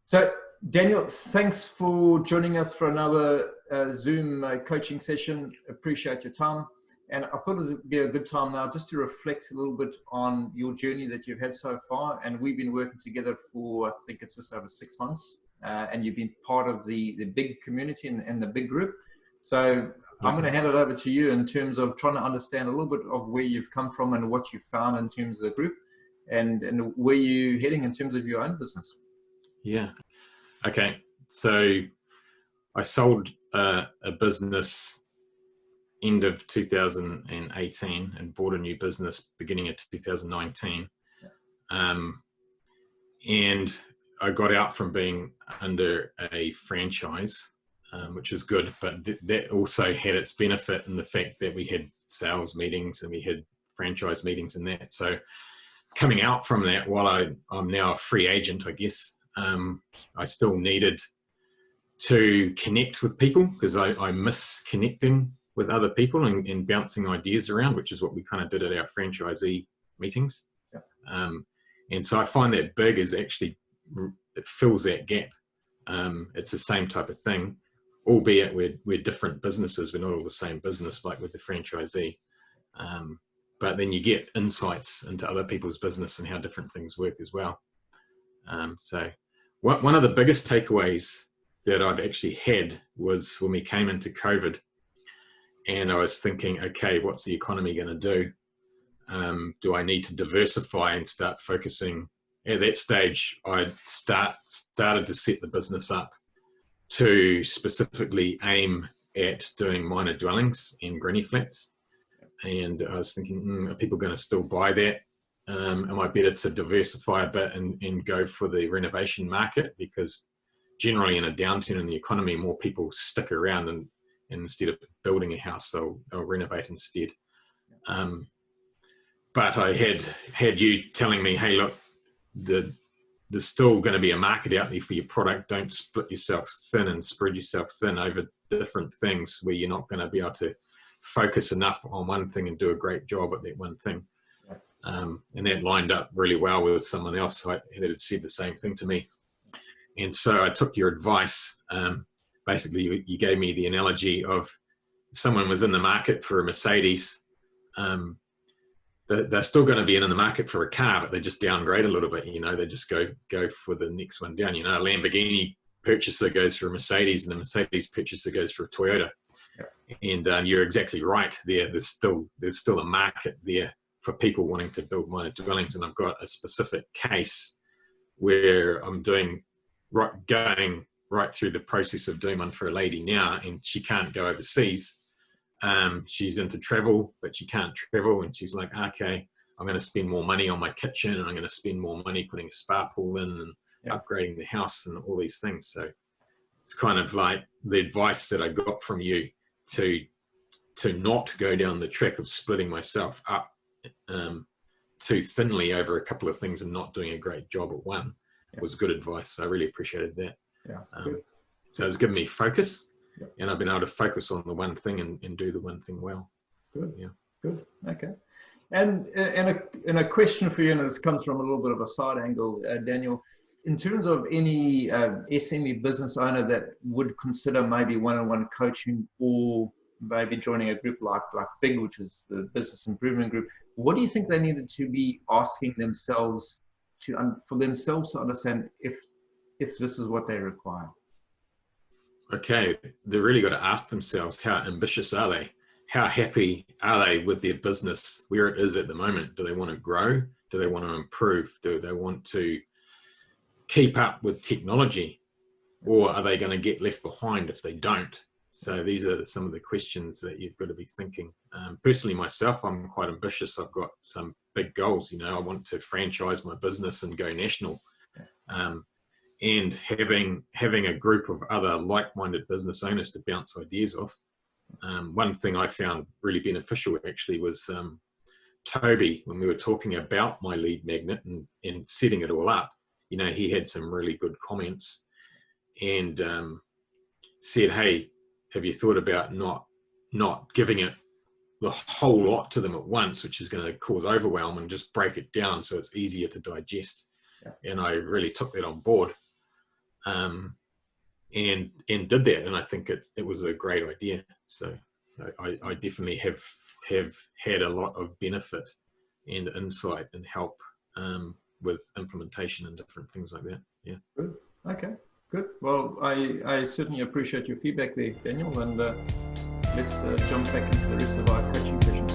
So, Daniel, thanks for joining us for another Zoom coaching session. Appreciate your time. And I thought it would be a good time now just to reflect a little bit on your journey that you've had so far. And we've been working together for, I think it's just over 6 months. And you've been part of the big community and the big group. So I'm going to hand it over to you in terms of trying to understand a little bit of where you've come from and what you've found in terms of the group and where you're heading in terms of your own business. Yeah. Okay. So I sold a business end of 2018 and bought a new business beginning of 2019. And I got out from being under a franchise, which is good, but that also had its benefit in the fact that we had sales meetings and we had franchise meetings and that. So coming out from that, while I'm now a free agent, I guess, I still needed to connect with people because I miss connecting with other people and bouncing ideas around, which is what we kind of did at our franchisee meetings. Yeah. And so I find that big is actually, it fills that gap. It's the same type of thing, albeit we're different businesses. We're not all the same business like with the franchisee. But then you get insights into other people's business and how different things work as well. So one of the biggest takeaways that I'd actually had was when we came into COVID and I was thinking, okay, what's the economy going to do? Do I need to diversify and start focusing? At that stage, I started to set the business up to specifically aim at doing minor dwellings and granny flats. And I was thinking, are people going to still buy that? Am I better to diversify a bit and go for the renovation market? Because generally in a downturn in the economy, more people stick around and instead of building a house, they'll renovate instead. But I had you telling me, hey, look, there's still going to be a market out there for your product. Don't split yourself thin and spread yourself thin over different things where you're not going to be able to focus enough on one thing and do a great job at that one thing. And that lined up really well with someone else that had said the same thing to me. And so I took your advice. Basically, you gave me the analogy of if someone was in the market for a Mercedes, they're still going to be in the market for a car, but they just downgrade a little bit. They just go for the next one down. A Lamborghini purchaser goes for a Mercedes, and the Mercedes purchaser goes for a Toyota. Yeah. And you're exactly right. There's still a market there for people wanting to build minor dwellings, and I've got a specific case where I'm going right through the process of doing one for a lady now, and she can't go overseas. She's into travel, but she can't travel, and she's like, okay, I'm going to spend more money on my kitchen, and I'm going to spend more money putting a spa pool in and upgrading the house and all these things. So it's kind of like the advice that I got from you to not go down the track of splitting myself up too thinly over a couple of things and not doing a great job at one was good advice. I really appreciated that. So it's given me focus, and I've been able to focus on the one thing and do the one thing well. Good. Yeah. Good. Okay. And a question for you, and this comes from a little bit of a side angle, Daniel. In terms of any SME business owner that would consider maybe one-on-one coaching or maybe joining a group like BIG, which is the Business Improvement Group, what do you think they needed to be asking themselves for themselves to understand if this is what they require? Okay, they really got to ask themselves, how ambitious are they? How happy are they with their business where it is at the moment? Do they want to grow? Do they want to improve? Do they want to keep up with technology? Or are they going to get left behind if they don't? So these are some of the questions that you've got to be thinking. Personally, myself, I'm quite ambitious. I've got some big goals. I want to franchise my business and go national. And having a group of other like-minded business owners to bounce ideas off. One thing I found really beneficial actually was Toby, when we were talking about my lead magnet and setting it all up, he had some really good comments and said, hey, have you thought about not giving it the whole lot to them at once, which is going to cause overwhelm, and just break it down so it's easier to digest. And I really took that on board. and did that, and I think it was a great idea. So I definitely have had a lot of benefit and insight and help with implementation and different things like that. Yeah. Good. Okay. Good. Well, I certainly appreciate your feedback there, Daniel, and let's jump back into the rest of our coaching session.